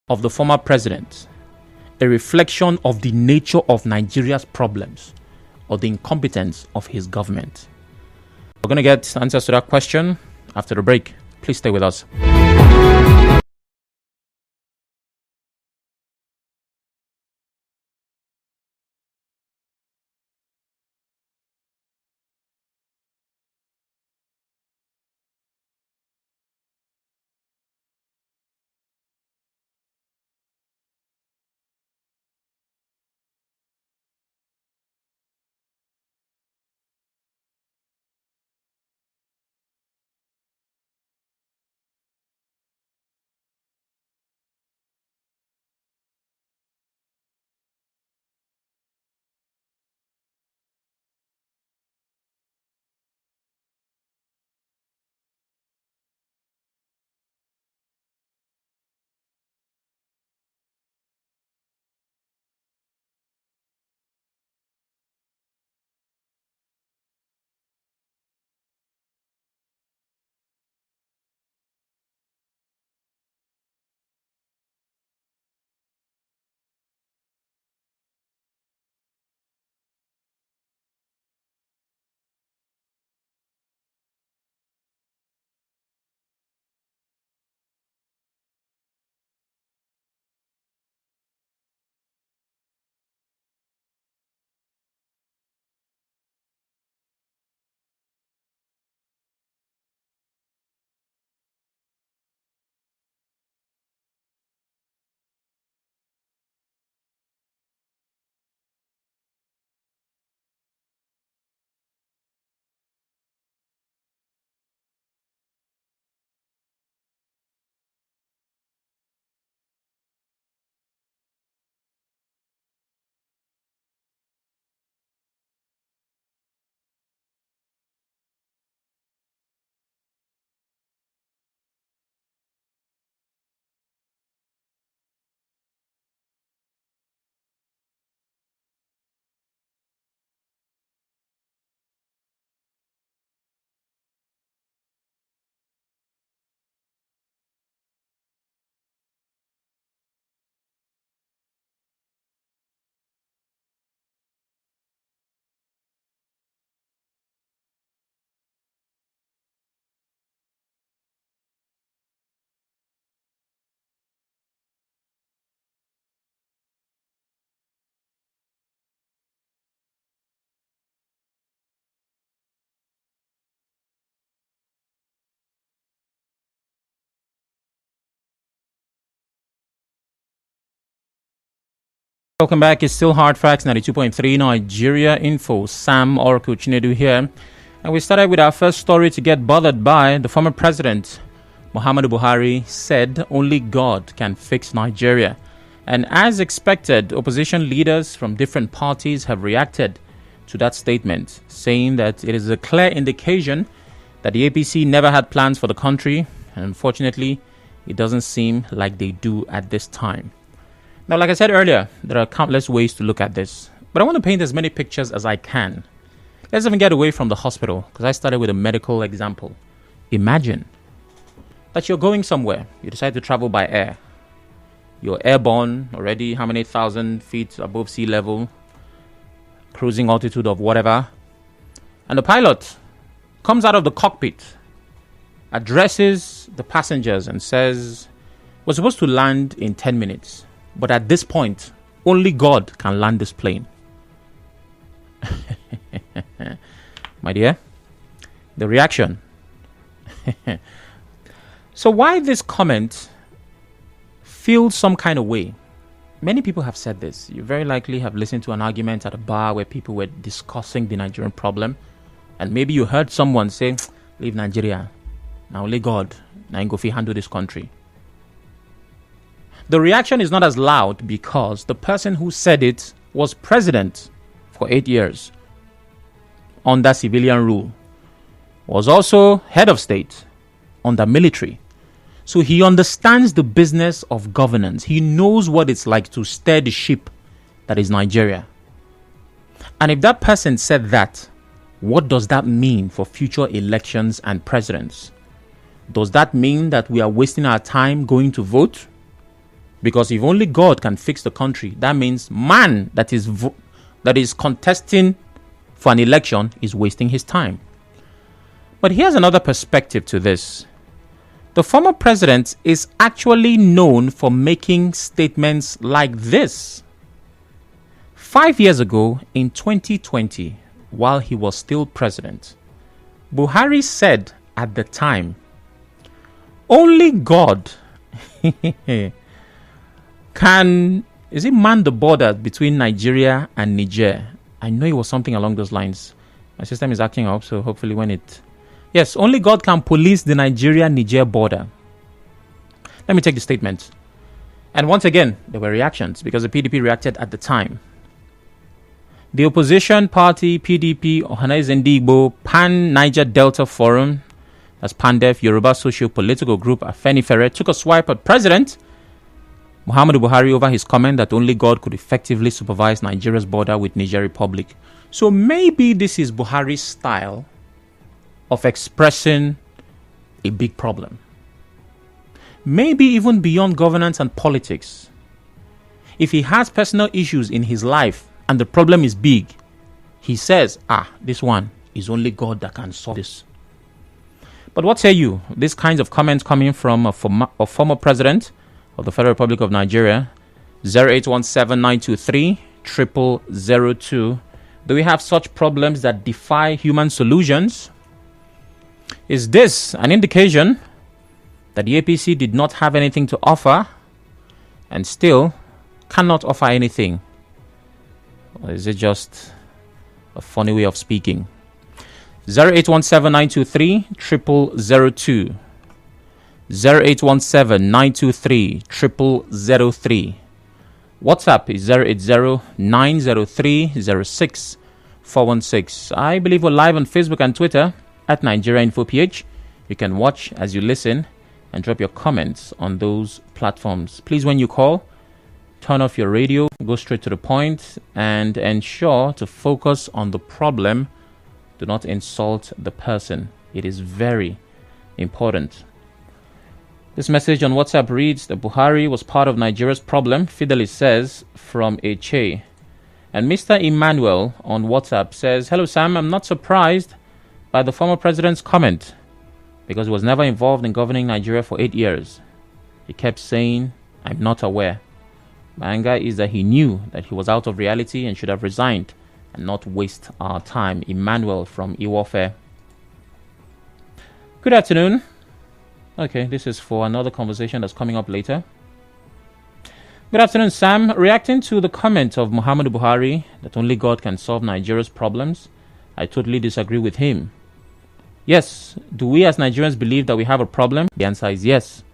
of the former president a reflection of the nature of Nigeria's problems or the incompetence of his government? We're going to get answers to that question after the break. Please stay with us. Welcome back. It's still Hard Facts 92.3 Nigeria Info. Sam Oracle Chinedu here. And we started with our first story to get bothered by. The former president, Muhammadu Buhari, said only God can fix Nigeria. And as expected, opposition leaders from different parties have reacted to that statement, saying that it is a clear indication that the APC never had plans for the country. And unfortunately, it doesn't seem like they do at this time. Now, like I said earlier, there are countless ways to look at this, but I want to paint as many pictures as I can. Let's even get away from the hospital, because I started with a medical example. Imagine that you're going somewhere. You decide to travel by air. You're airborne already, how many thousand feet above sea level, cruising altitude of whatever. And the pilot comes out of the cockpit, addresses the passengers and says, we're supposed to land in 10 minutes. But at this point, only God can land this plane. My dear, the reaction. So why this comment feels some kind of way? Many people have said this. You very likely have listened to an argument at a bar where people were discussing the Nigerian problem. And maybe you heard someone say, leave Nigeria. Now only God. Now go handle this country. The reaction is not as loud because the person who said it was president for 8 years under civilian rule, was also head of state under military. So he understands the business of governance. He knows what it's like to steer the ship that is Nigeria. And if that person said that, what does that mean for future elections and presidents? Does that mean that we are wasting our time going to vote? Because if only God can fix the country, that means man that is contesting for an election is wasting his time. But here's another perspective to this. The former president is actually known for making statements like this. 5 years ago, in 2020, while he was still president, Buhari said at the time, only God can man the border between Nigeria and Niger. I know it was something along those lines. My system is acting up, so hopefully Yes, only God can police the Nigeria-Niger border. Let me take the statement. And once again, there were reactions because the PDP reacted at the time. The opposition party, PDP, Ohanaeze Ndigbo, Pan-Niger Delta Forum, that's PANDEF, Yoruba Socio-Political Group, Afenifere, took a swipe at President Muhammadu Buhari over his comment that only God could effectively supervise Nigeria's border with Niger Republic. So maybe this is Buhari's style of expressing a big problem. Maybe even beyond governance and politics. If he has personal issues in his life and the problem is big, he says, this one is only God that can solve this. But what say you? These kinds of comments coming from a former president of the Federal Republic of Nigeria, 0817-923-0002. Do we have such problems that defy human solutions? Is this an indication that the APC did not have anything to offer and still cannot offer anything? Or is it just a funny way of speaking? 0817-923-0002. 0817-923-0003. WhatsApp is 080-903-06-416. I believe we're live on Facebook and Twitter at Nigeria Info PH. You can watch as you listen and drop your comments on those platforms. Please, when you call, turn off your radio, go straight to the point, and ensure to focus on the problem. Do not insult the person. It is very important. This message on WhatsApp reads that Buhari was part of Nigeria's problem, Fidelis says, from Eche. And Mr. Emmanuel on WhatsApp says, hello Sam, I'm not surprised by the former president's comment because he was never involved in governing Nigeria for 8 years. He kept saying, I'm not aware. My anger is that he knew that he was out of reality and should have resigned and not waste our time. Emmanuel from Iwofe. Good afternoon. Okay, this is for another conversation that's coming up later. Good afternoon, Sam. Reacting to the comment of Muhammadu Buhari that only God can solve Nigeria's problems, I totally disagree with him. Yes, do we as Nigerians believe that we have a problem? The answer is yes.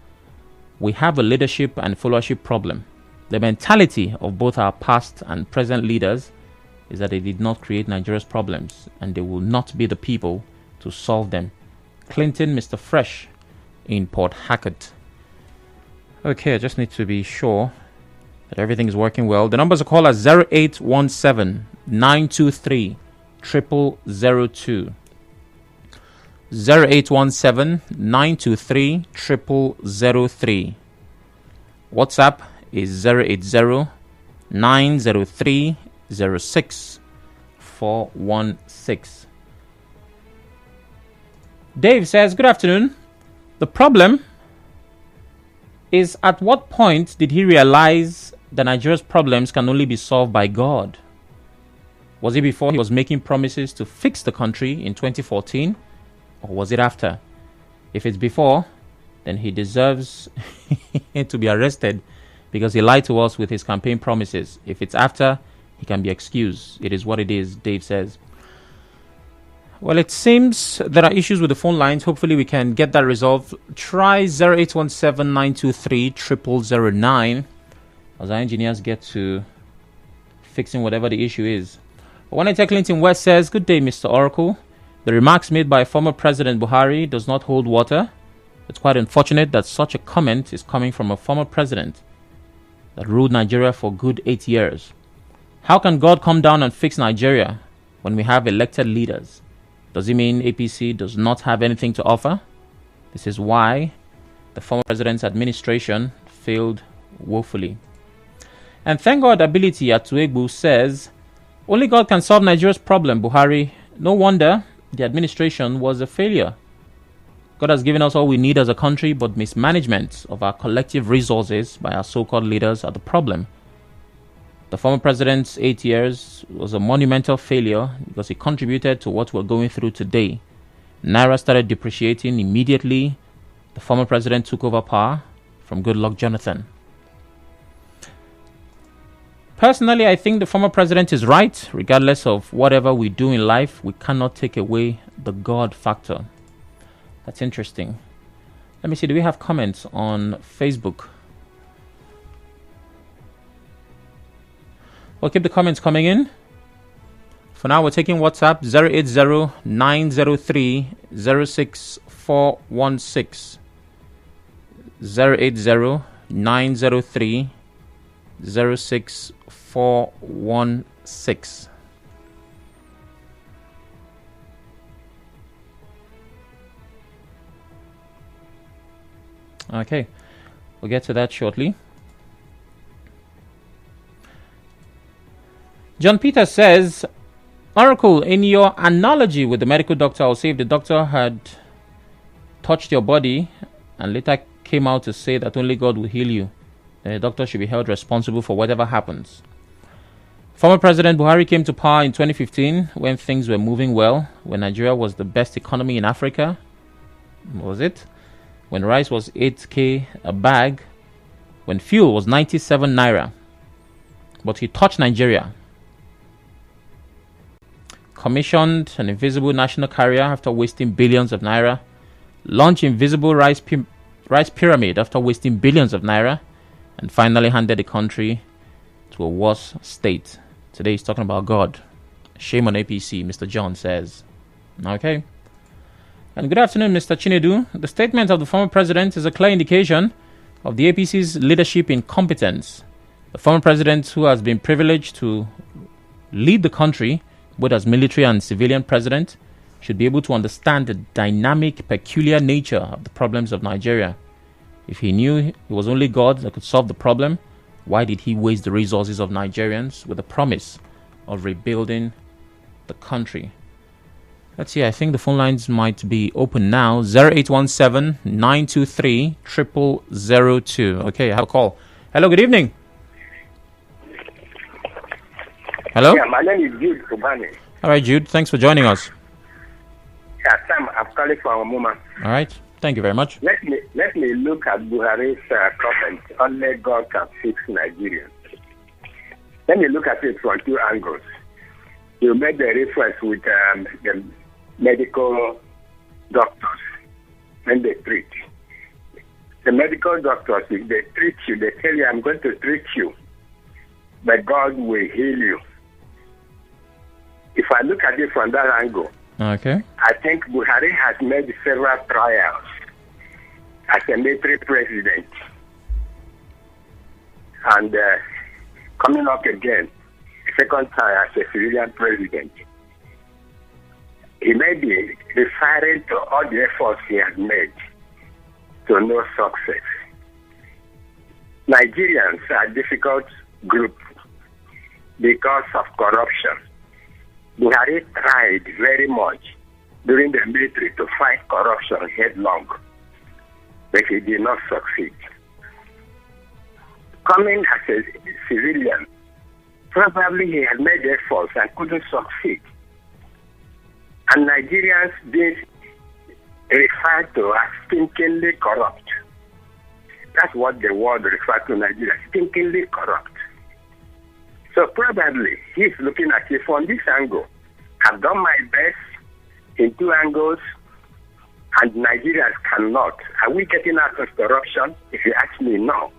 We have a leadership and followership problem. The mentality of both our past and present leaders is that they did not create Nigeria's problems and they will not be the people to solve them. Clinton, Mr. Fresh in Port Harcourt. Okay, I just need to be sure that everything is working well. The numbers are called as 0817-923-0002. 0817-923-0003. WhatsApp is 080-903-06-416. Dave says, good afternoon. The problem is, at what point did he realize that Nigeria's problems can only be solved by God? Was it before he was making promises to fix the country in 2014? Or was it after? If it's before, then he deserves to be arrested because he lied to us with his campaign promises. If it's after, he can be excused. It is what it is, Dave says. Well, it seems there are issues with the phone lines. Hopefully we can get that resolved. Try 0817-923-0009 as our engineers get to fixing whatever the issue is. One Enter Clinton West says, good day, Mr. Oracle. The remarks made by former President Buhari does not hold water. It's quite unfortunate that such a comment is coming from a former president that ruled Nigeria for good 8 years. How can God come down and fix Nigeria when we have elected leaders? Does it mean APC does not have anything to offer? This is why the former president's administration failed woefully. And thank God Ability at Tuegbu says, only God can solve Nigeria's problem, Buhari. No wonder the administration was a failure. God has given us all we need as a country, but mismanagement of our collective resources by our so-called leaders are the problem. The former president's 8 years was a monumental failure because he contributed to what we're going through today. Naira started depreciating immediately. The former president took over power from Goodluck Jonathan. Personally, I think the former president is right. Regardless of whatever we do in life, we cannot take away the God factor. That's interesting. Let me see, do we have comments on Facebook? We'll keep the comments coming in. For now, we're taking WhatsApp 080-903-06416. 080-903-06416. Okay, we'll get to that shortly. John Peter says, Oracle, in your analogy with the medical doctor, I'll say if the doctor had touched your body and later came out to say that only God will heal you, then the doctor should be held responsible for whatever happens. Former President Buhari came to power in 2015 when things were moving well, when Nigeria was the best economy in Africa. Was it? When rice was 8k a bag, when fuel was 97 naira. But he touched Nigeria. Commissioned an invisible national carrier after wasting billions of naira. Launched invisible rice pyramid after wasting billions of naira. And finally handed the country to a worse state. Today he's talking about God. Shame on APC, Mr. John says. Okay. And good afternoon, Mr. Chinedu. The statement of the former president is a clear indication of the APC's leadership incompetence. The former president, who has been privileged to lead the country, both as military and civilian president, should be able to understand the dynamic, peculiar nature of the problems of Nigeria. If he knew it was only God that could solve the problem, why did he waste the resources of Nigerians with the promise of rebuilding the country? Let's see, I think the phone lines might be open now. 0817-923-0002. Okay, I have a call. Hello, good evening. Hello? Yeah, my name is Jude Kubani. All right, Jude, thanks for joining us. Yeah, Sam, I'm calling for a moment. All right, thank you very much. Let me look at Buhari's comment. Only God can fix Nigeria. Let me look at it from two angles. You made the reference with the medical doctors when they treat. The medical doctors, if they treat you, they tell you, I'm going to treat you, but God will heal you. If I look at it from that angle, okay, I think Buhari has made several trials as a military president. And coming up again, second time as a civilian president. He may be referring to all the efforts he has made to no success. Nigerians are a difficult group because of corruption. Buhari tried very much during the military to fight corruption headlong, but he did not succeed. Coming as a civilian, probably he had made efforts and couldn't succeed. And Nigerians did refer to as stinkingly corrupt. That's what the word refers to Nigeria, stinkingly corrupt. So probably he's looking at it from this angle. I've done my best in two angles, and Nigerians cannot. Are we getting out of corruption? If you ask me, no.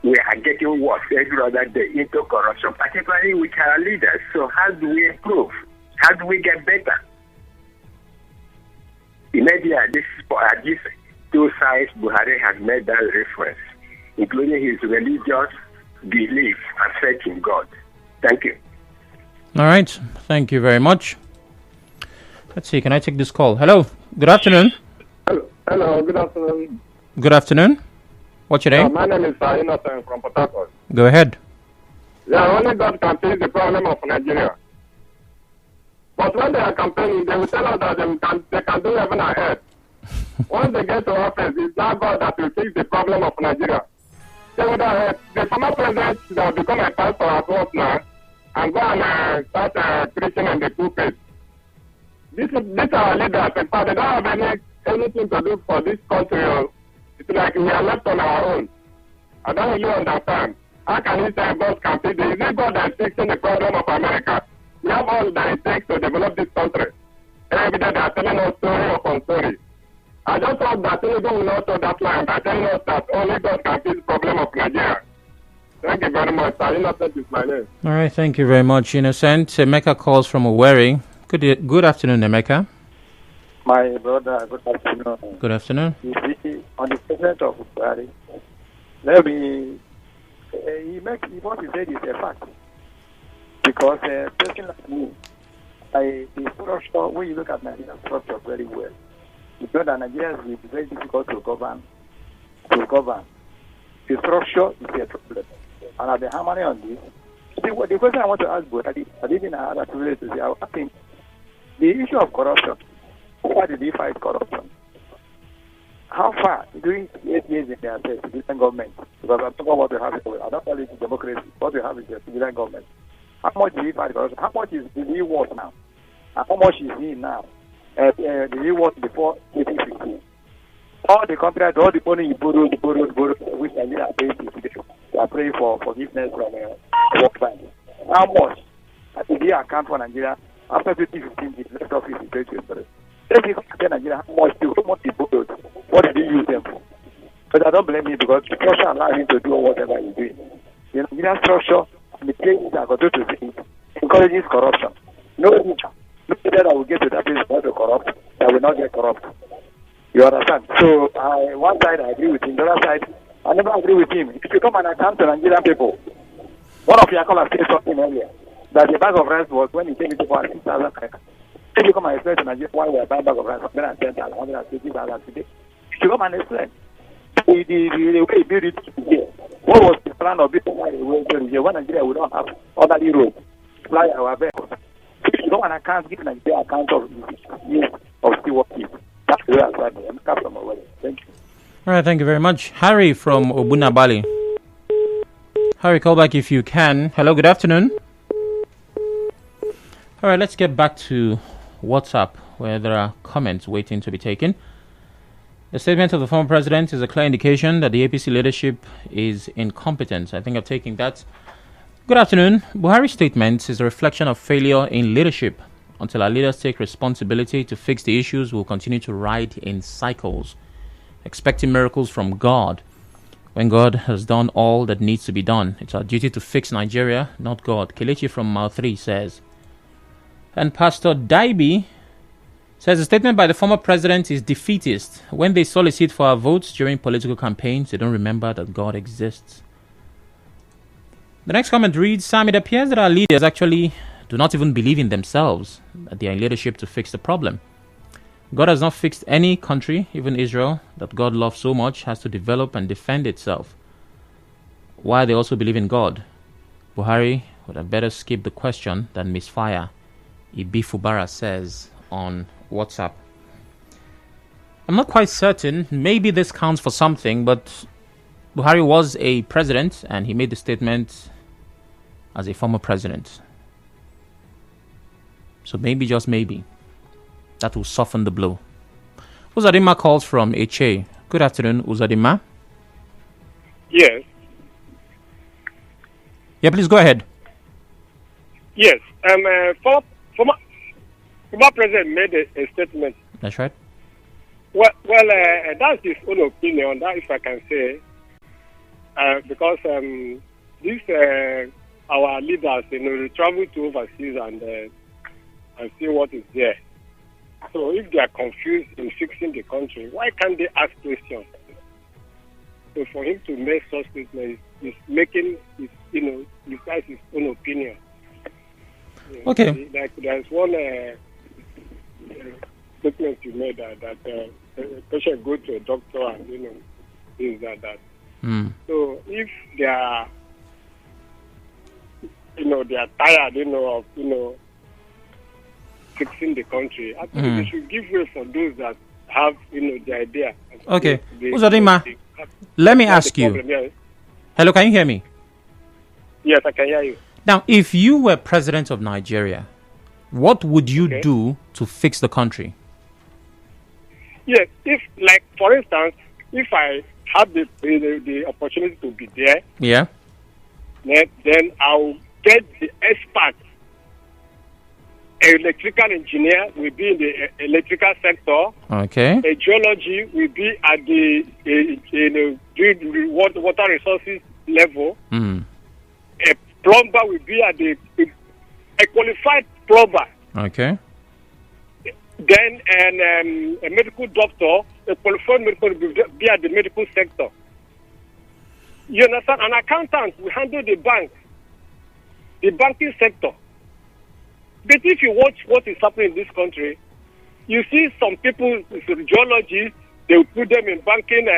We are getting worse every other day into corruption, particularly with our leaders. So how do we improve? How do we get better? Maybe at these two sides, Buhari has made that reference, including his religious belief and faith in God. Thank you. All right. Thank you very much. Let's see. Can I take this call? Hello. Good afternoon. Hello. Good afternoon. Good afternoon. What's your name? My name is Innocent from Port Harcourt. Go ahead. Yeah, only God can fix the problem of Nigeria. But when they are campaigning, they will tell us that they can do heaven and earth. Once they get to office, it's not God that will fix the problem of Nigeria. The former president should have become a pastor at work now and go and start preaching in the pulpit. These are our leaders. In fact, they don't have anything to do for this country. It's like we are left on our own. I don't really understand. How can you say God can fix it? Is it God that is fixing the problem of America? We have all that it takes to develop this country. Every day they are telling us story upon story. I just hope that Tinubu will not toe that line by telling us that only God can fix the problem of Nigeria. Thank you very much. Innocent is my name. All right, thank you very much, Innocent. Emeka calls from Owerri. Good afternoon, Emeka. My brother, good afternoon. Good afternoon. You see, on the president of Buhari, what he said is a fact. Because a person like me, the structure, when you look at Nigerian structure very well, you know that Nigeria is very difficult to govern. The structure is a problem. And I've been hammering on this. See, the question I want to ask Buhari, I didn't have a privilege to say, I think the issue of corruption, how far did he fight corruption? How far, during 8 years in their civilian government, because I'm talking about what we have, I don't call it democracy, what we have is a civilian government. How much did he fight corruption? How much is he worth now? And how much is he now? Did he worth before 2015? All the contracts, all the money he borrowed, which Nigeria pays today, they are praying for forgiveness from World Bank. How much did he account for Nigeria after 2015? The left office in 2023. Let's see Nigeria how much he borrowed. What did he use them for? But I don't blame him because the structure allows him to do whatever he's doing. The Nigerian structure and the places that go to say encourages corruption. No leader that will get to that place not to corrupt, that will not get corrupt. You understand? So, one side I agree with him, the other side I never agree with him. If you come and account to Nigerian people, one of your callers said something earlier, that the bag of rice was when he came into power 6,000 naira. If you come and explain to Nigeria why we are buying bag of rice 110,000, 150,000 today, if you come and explain the way he built it here, what was the plan of building why they went to Nigeria? When Nigeria we don't have orderly roads, fly our vehicles. If you come and account, give Nigeria account of years of still working. That's the way I said it. I'm coming from away. Thank you. All right, thank you very much. Harry from Obunabali. Harry, call back if you can. Hello, good afternoon. All right, let's get back to WhatsApp, where there are comments waiting to be taken. The statement of the former president is a clear indication that the APC leadership is incompetent. I think I've taken that. Good afternoon. Buhari's statement is a reflection of failure in leadership. Until our leaders take responsibility to fix the issues, we'll continue to ride in cycles, expecting miracles from God. When God has done all that needs to be done, it's our duty to fix Nigeria, not God. Kelechi from Mile 3 says. And Pastor Daibi says the statement by the former president is defeatist. When they solicit for our votes during political campaigns, they don't remember that God exists. The next comment reads, Sam, it appears that our leaders actually do not even believe in themselves, that they are in leadership to fix the problem. God has not fixed any country, even Israel, that God loves so much, has to develop and defend itself. Why they also believe in God? Buhari would have better skip the question than misfire, Ibi Fubara says on WhatsApp. I'm not quite certain. Maybe this counts for something, but Buhari was a president and he made the statement as a former president. So maybe, just maybe, that will soften the blow. Uzadima calls from Eche. Good afternoon, Uzadima. Yes. Yeah, please go ahead. Yes. Former president made a statement. That's right. Well, that's his own opinion. That, if I can say, because these our leaders, they travel to overseas and see what is there. So if they are confused in fixing the country, why can't they ask questions? So for him to make such statements is making his, besides his own opinion. Okay. Like there's one statement you made that a patient go to a doctor and things like that. So if they are, they are tired, of, fixing the country, I think they should give way for those that have, the idea. Okay. Uzodinma, let me ask you. Hello, can you hear me? Yes, I can hear you. Now, if you were president of Nigeria, what would you do to fix the country? Yes, if, like, for instance, if I have the opportunity to be there, then I'll get the experts. An electrical engineer will be in the electrical sector. Okay. A geology will be at the water resources level. A plumber will be at a qualified plumber. Okay. Then a medical doctor, a qualified medical will be at the medical sector. You understand? An accountant will handle the banking sector. But if you watch what is happening in this country, you see some people, geologists, they will put them in banking.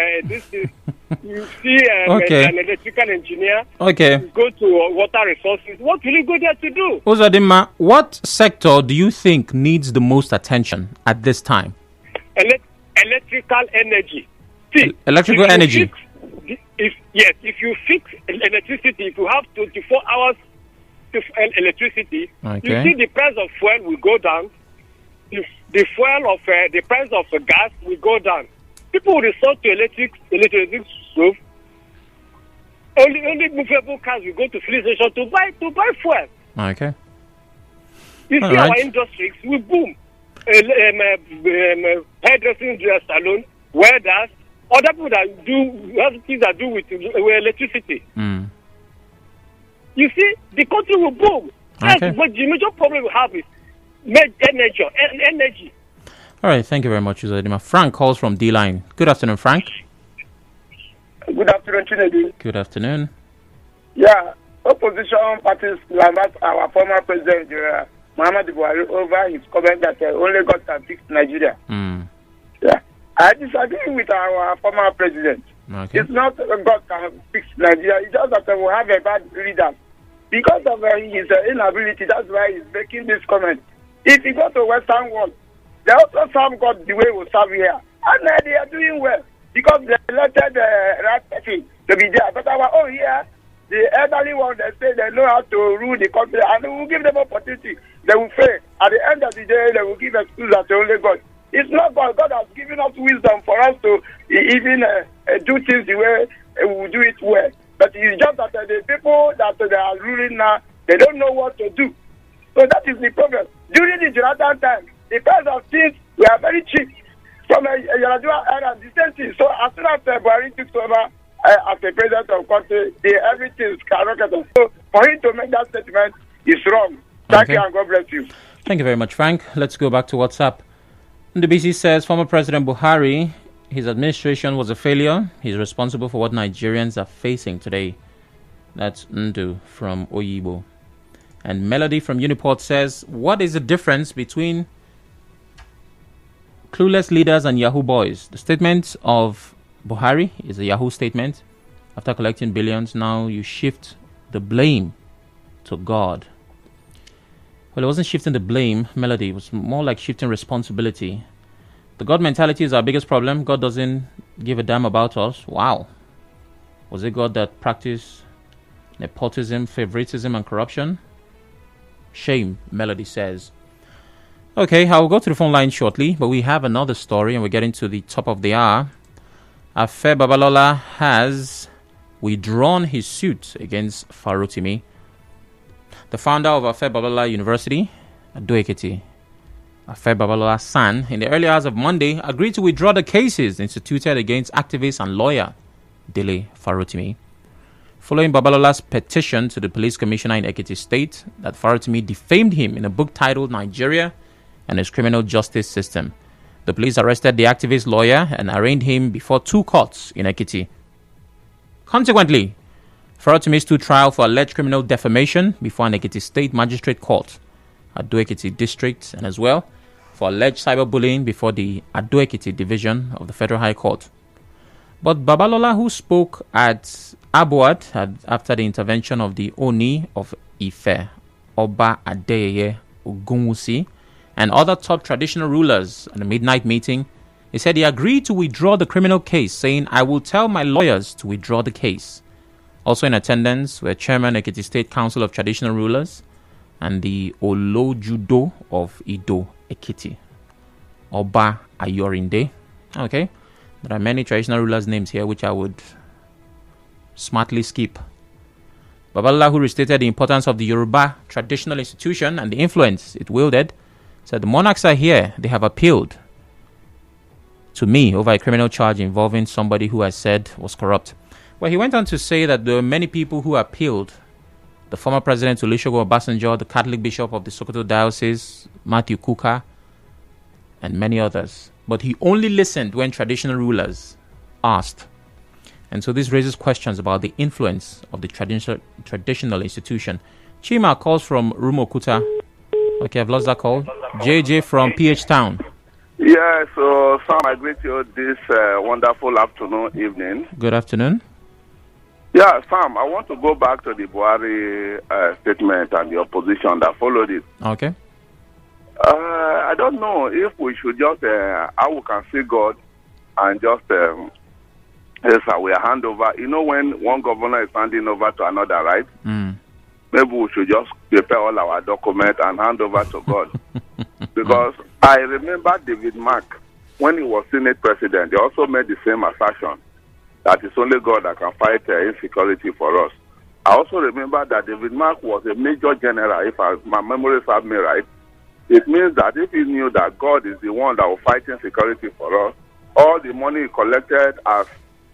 You see an electrical engineer go to water resources. What will you go there to do? Uzodinma, what sector do you think needs the most attention at this time? Electrical energy. See, electrical energy. If you fix electricity, if you have 24 hours to electricity, you see the price of fuel will go down. The price of gas will go down. People will resort to electric stove. Only movable cars will go to filling station to buy fuel. Okay. You see our industries will boom. Hairdressing salon, welders, other people that have things that do with electricity. You see, the country will boom. But the major problem we have is energy. All right, thank you very much, Uzodinma. Frank calls from D-Line. Good afternoon, Frank. Good afternoon, Chinedu. Good afternoon. Yeah, opposition parties lambast our former president, Muhammadu Buhari, over his comment that only God can fix Nigeria. Yeah, I disagree with our former president. It's not God can fix Nigeria. It's just that we have a bad leader. Because of his inability, that's why he's making this comment. If you go to Western world, they also serve God the way we serve here. And they are doing well because they elected the right person to be there. But our own here, the elderly one, they say they know how to rule the country and we will give them opportunity. They will fail. At the end of the day, they will give excuse that only God. It's not God. God has given us wisdom for us to even do things the way we will do it well. But it's just that the people that they are ruling now, they don't know what to do. So that is the problem. During the Jonathan time, the price of things were very cheap. From a Yaradua era, the same thing. So as soon as Buhari took over as the president of the country, everything is skyrocketed. So for him to make that statement is wrong. Thank you and God bless you. Thank you very much, Frank. Let's go back to WhatsApp. NDBC says former President Buhari, his administration was a failure. He's responsible for what Nigerians are facing today. That's Ndu from Oyibo. And Melody from Uniport says, what is the difference between clueless leaders and Yahoo boys? The statement of Buhari is a Yahoo statement. After collecting billions, now you shift the blame to God. Well, it wasn't shifting the blame, Melody. It was more like shifting responsibility. The God mentality is our biggest problem. God doesn't give a damn about us. Wow. Was it God that practiced nepotism, favoritism, and corruption? Shame, Melody says. Okay, I'll go to the phone line shortly, but we have another story and we're getting to the top of the hour. Afe Babalola has withdrawn his suit against Farotimi. The founder of Afe Babalola University, Ado-Ekiti, Afe Babalola's son, in the early hours of Monday, agreed to withdraw the cases instituted against activist and lawyer Dele Farotimi, following Babalola's petition to the police commissioner in Ekiti State that Farotimi defamed him in a book titled Nigeria and its Criminal Justice System. The police arrested the activist lawyer and arraigned him before two courts in Ekiti. Consequently, Farotimi stood trial for alleged criminal defamation before an Ekiti State Magistrate Court, Ado-Ekiti District, and as well for alleged cyberbullying before the Ado-Ekiti Division of the Federal High Court. But Babalola, who spoke at Abuad after the intervention of the Oni of Ife, Oba Adeyeye Ogunwusi, and other top traditional rulers at a midnight meeting, he said he agreed to withdraw the criminal case, saying, "I will tell my lawyers to withdraw the case." Also in attendance were Chairman Ekiti State Council of Traditional Rulers and the Olojudo of Ido Ekiti, Oba Ayorinde. Okay, there are many traditional rulers' names here which I would smartly skip. Babalola, who restated the importance of the Yoruba traditional institution and the influence it wielded, said the monarchs are here. They have appealed to me over a criminal charge involving somebody who I said was corrupt. Well, he went on to say that there were many people who appealed. The former president Olusegun Obasanjo, the Catholic Bishop of the Sokoto Diocese, Matthew Kuka, and many others. But he only listened when traditional rulers asked. And so this raises questions about the influence of the traditional institution. Chima calls from Rumokuta. Okay, I've lost that call. JJ from PH Town. Yeah, so Sam, I greet you this wonderful evening. Good afternoon. Yeah, Sam, I want to go back to the Buhari statement and the opposition that followed it. Okay. I don't know if we should just, how we can see God and just, we hand over. You know, when one governor is handing over to another, right? Maybe we should just prepare all our documents and hand over to God. Because I remember David Mark, when he was Senate president, he also made the same assertion that it's only God that can fight insecurity for us. I also remember that David Mark was a major general, if my memory serves me right. It means that if he knew that God is the one that will fight insecurity for us, all the money he collected as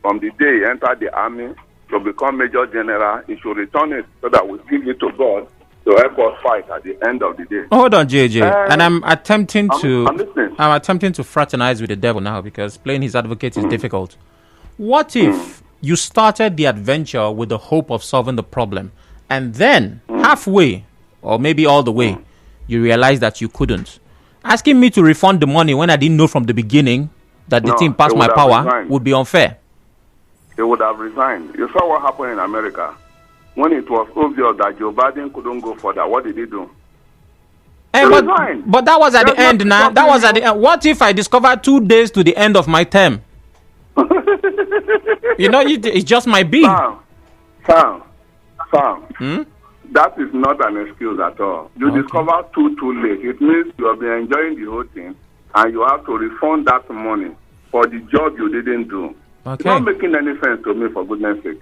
from the day he entered the army to become major general, he should return it so that we give it to God to help us fight at the end of the day. Hold on, JJ. And I'm attempting to fraternize with the devil now because playing his advocate is difficult. What if you started the adventure with the hope of solving the problem, and then halfway, or maybe all the way, you realize that you couldn't? Asking me to refund the money when I didn't know from the beginning that the thing passed my power would be unfair. They would have resigned. You saw what happened in America. When it was obvious that Joe Biden couldn't go further, what did he do? But that was at the end now. That was at the end. What if I discovered 2 days to the end of my term? You know, it just might be. Sam. That is not an excuse at all. You discover too late. It means you have been enjoying the whole thing, and you have to refund that money for the job you didn't do. It's not making any sense to me, for goodness sake.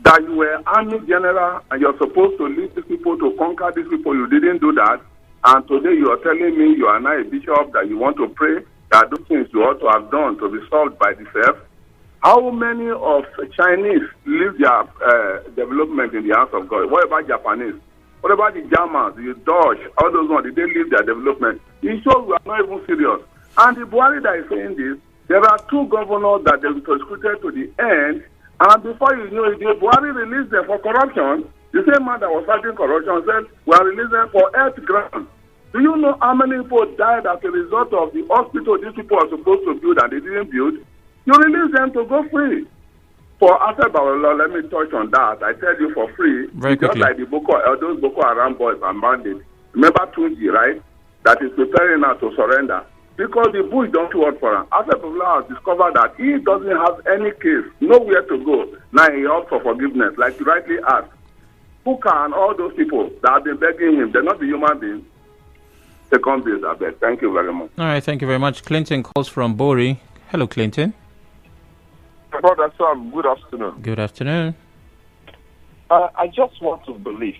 That you were army general and you're supposed to lead these people to conquer these people, you didn't do that. And today you are telling me you are now a bishop, that you want to pray that those things you ought to have done to be solved by the self. How many of Chinese leave their development in the hands of God? What about Japanese? What about the Germans, the Dutch, all those ones? Did they leave their development? It shows we are not even serious. And the Buhari that is saying this, there are 2 governors that they were prosecuted to the end. And before you know it, the Buhari released them for corruption. The same man that was fighting corruption said, we are releasing them for health grounds. Do you know how many people died as a result of the hospital these people are supposed to build and they didn't build? You release them to go free. For Afe Babalola, let me touch on that. I tell you for free, just like the those Boko Haram boys and bandits. Remember Tunji, right? That is preparing now to surrender. Because the bush don't work for him. Afe Babalola has discovered that he doesn't have any case, nowhere to go. Now he asks for forgiveness, like you rightly asked. Who can all those people that have been begging him? They're not the human beings. Second base, I beg. Thank you very much. All right, thank you very much. Clinton calls from Buhari. Hello, Clinton. Brother Sam, good afternoon. Good afternoon. I just want to believe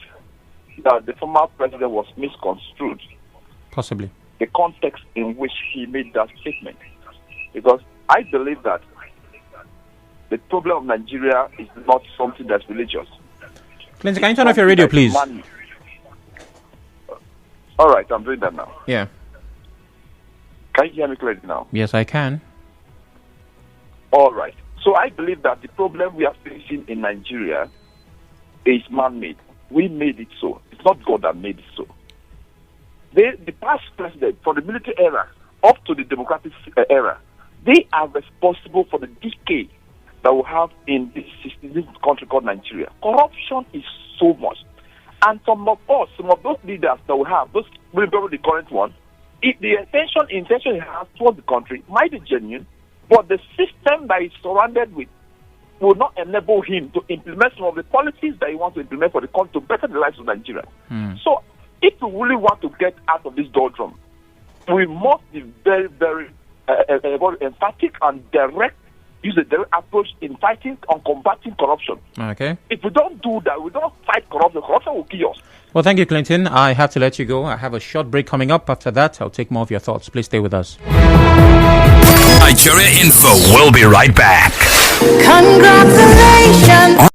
that the former president was misconstrued. Possibly. The context in which he made that statement. Because I believe that the problem of Nigeria is not something that's religious. Clinton, can you turn off your radio, please? All right, I'm doing that now. Yeah. Can you hear me clearly now? Yes, I can. All right. So I believe that the problem we are facing in Nigeria is man-made. We made it so. It's not God that made it so. The past president, from the military era up to the democratic era, they are responsible for the decay that we have in this country called Nigeria. Corruption is so much. And some of those leaders that we have, the current one, if the intention he has towards the country might be genuine, but the system that he's surrounded with will not enable him to implement some of the policies that he wants to implement for the country to better the lives of Nigeria. So, if we really want to get out of this doldrum, we must be very, very emphatic and direct, use a direct approach in fighting and combating corruption. Okay. If we don't do that, we don't fight corruption, corruption will kill us. Well, thank you, Clinton. I have to let you go. I have a short break coming up. After that, I'll take more of your thoughts. Please stay with us. Nigeria Info will be right back. Congratulations.